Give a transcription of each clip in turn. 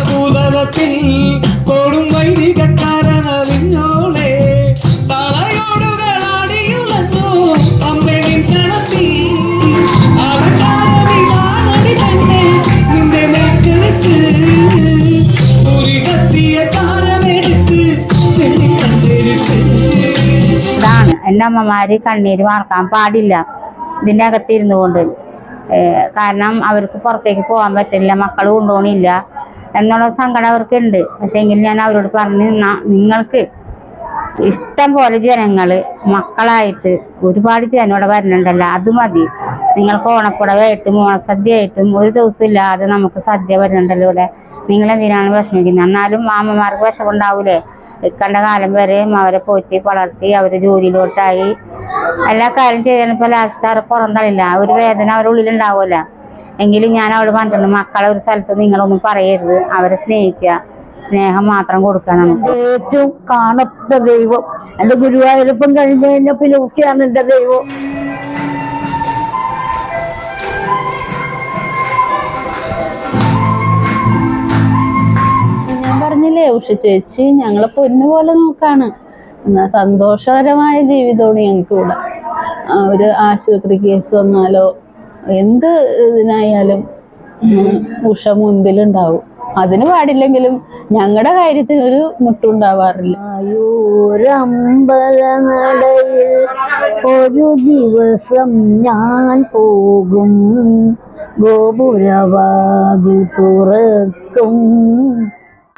ഭൂതലത്തിൽ കൊടും വൈദികക്കാരനറിഞ്ഞോളെ തലയോടുകളാടിയുള്ളൂ അമ്മയും കണത്തി അളകാരടി തന്നെ നിന്റെ നെക്കിട്ട് ഒരു കത്തിയ താരമെടുത്ത് കണ്ടെടുത്ത്. ഇതാണ് എൻ്റെ അമ്മമാര് കണ്ണീര് വാർക്കാൻ പാടില്ല ഇതിൻ്റെ അകത്തിരുന്നു കൊണ്ട്. കാരണം അവർക്ക് പുറത്തേക്ക് പോകാൻ പറ്റില്ല, മക്കൾ കൊണ്ടുപോകണില്ല എന്നുള്ള സങ്കടം അവർക്കുണ്ട്. പക്ഷെ എങ്കിൽ ഞാൻ അവരോട് പറഞ്ഞു, നിങ്ങൾക്ക് ഇഷ്ടം പോലെ ജനങ്ങള് മക്കളായിട്ട് ഒരുപാട് ജനം ഇവിടെ വരുന്നുണ്ടല്ലോ, അത് മതി. നിങ്ങൾക്ക് ഓണപ്പുടവായിട്ടും ഓണസദ്യയായിട്ടും ഒരു ദിവസം ഇല്ലാതെ നമുക്ക് സദ്യ വരുന്നുണ്ടല്ലോ ഇവിടെ. നിങ്ങളെന്തിനാണ് വിഷമിക്കുന്നത്? എന്നാലും മാമന്മാർക്ക് വിഷമുണ്ടാവൂലേ? ഇക്കണ്ട കാലം വരെ അവരെ പോറ്റി വളർത്തി അവർ ജോലിയിലോട്ടായി എല്ലാ കാര്യം ചെയ്താലും ഇപ്പൊ ലാസ്റ്റ് അവരെ പുറന്തളില്ല, ഒരു വേദന അവരുടെ ഉള്ളിലുണ്ടാവുമല്ല. എങ്കിലും ഞാൻ അവിടെ പറഞ്ഞിട്ടുണ്ട്, മക്കളെ ഒരു സ്ഥലത്ത് നിങ്ങളൊന്നും പറയരുത്, അവരെ സ്നേഹിക്കുക, സ്നേഹം മാത്രം കൊടുക്കുക. നമുക്ക് ഏറ്റവും കാണപ്പെട്ട ദൈവം എൻ്റെ ഗുരുവായൂരപ്പം കഴിഞ്ഞ് കഴിഞ്ഞാൽ പിന്നെ ഒക്കെയാണ് എൻ്റെ ദൈവം. ഞാൻ പറഞ്ഞില്ലേ ഉഷ ചേച്ചി ഞങ്ങളെ പൊന്നു പോലെ നോക്കാണ്. എന്നാ സന്തോഷകരമായ ജീവിതമാണ് ഞങ്ങൾക്ക് ഇവിടെ. ഒരു ആശുപത്രി കേസ് വന്നാലോ എന്ത് ഇതിനായാലും ഉഷ മുൻപിലുണ്ടാവും. അതിന് പാടില്ലെങ്കിലും ഞങ്ങളുടെ കാര്യത്തിന് ഒരു മുട്ടുണ്ടാവാറില്ല. ഒരമ്പലനടയിൽ ഒരു ദിവസം ഞാൻ പോകും, ഗോപുരവാതിൽ തുറക്കും,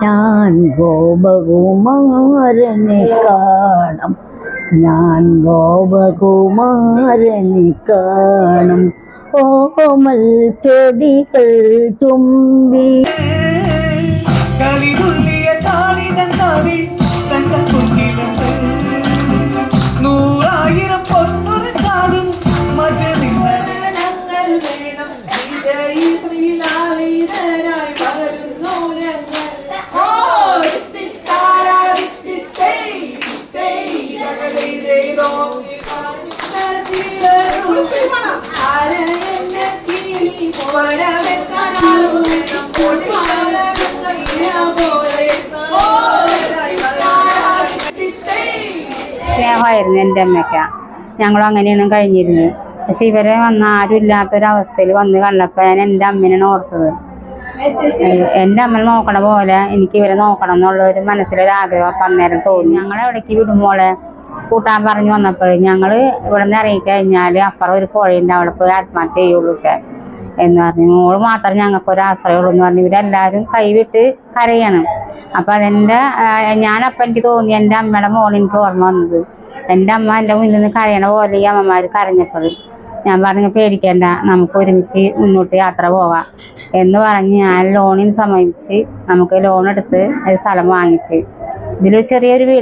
ഞാൻ ഗോപകുമാരനെ കാണും, ഞാൻ ഗോപകുമാരനെ കാണും, ഓമൽ ചെടികൾ തുമ്പി. സ്നേഹമായിരുന്നു എൻ്റെ അമ്മയ്ക്ക. ഞങ്ങളും അങ്ങനെയാണ് കഴിഞ്ഞിരുന്നത്. പക്ഷെ ഇവരെ വന്ന ആരും ഇല്ലാത്തൊരവസ്ഥയിൽ വന്ന് കണ്ടപ്പോൾ ഞാൻ എൻ്റെ അമ്മേനാണ് ഓർത്തത്. എൻ്റെ അമ്മ നോക്കണ പോലെ എനിക്ക് ഇവരെ നോക്കണം എന്നുള്ള ഒരു മനസ്സിലൊരാഗ്രഹം അന്നേരം തോന്നി. ഞങ്ങളെവിടേക്ക് വിടുമ്പോളെ കൂട്ടാൻ പറഞ്ഞു വന്നപ്പോൾ ഞങ്ങൾ ഇവിടെ നിന്ന് ഇറങ്ങിക്കഴിഞ്ഞാൽ അപ്പുറം ഒരു പുഴയുണ്ട്, അവിടെ പോയി ആത്മഹത്യ ചെയ്യുള്ളൂ എന്ന് പറഞ്ഞു. മോള് മാത്രം ഞങ്ങൾക്ക് ഒരു ആശ്രയമുള്ളൂ എന്ന് പറഞ്ഞു. ഇവരെല്ലാവരും കൈവിട്ട് കരയണം. അപ്പം അതെൻ്റെ ഞാനപ്പം എനിക്ക് തോന്നി എൻ്റെ അമ്മയുടെ മോൾ എനിക്ക് ഓർമ്മ വന്നത്. എൻ്റെ അമ്മ എൻ്റെ മുന്നിൽ നിന്ന് കരയണ പോലെ ഈ അമ്മമാർ കരഞ്ഞപ്പോൾ ഞാൻ പറഞ്ഞു, പേടിക്കേണ്ട, നമുക്ക് ഒരുമിച്ച് മുന്നോട്ട് യാത്ര പോകാം എന്ന് പറഞ്ഞ് ഞാൻ ലോണിന് സമീപിച്ച് നമുക്ക് ലോൺ എടുത്ത് ഒരു സ്ഥലം വാങ്ങിച്ച് ഇതിലൊരു ചെറിയൊരു വീട്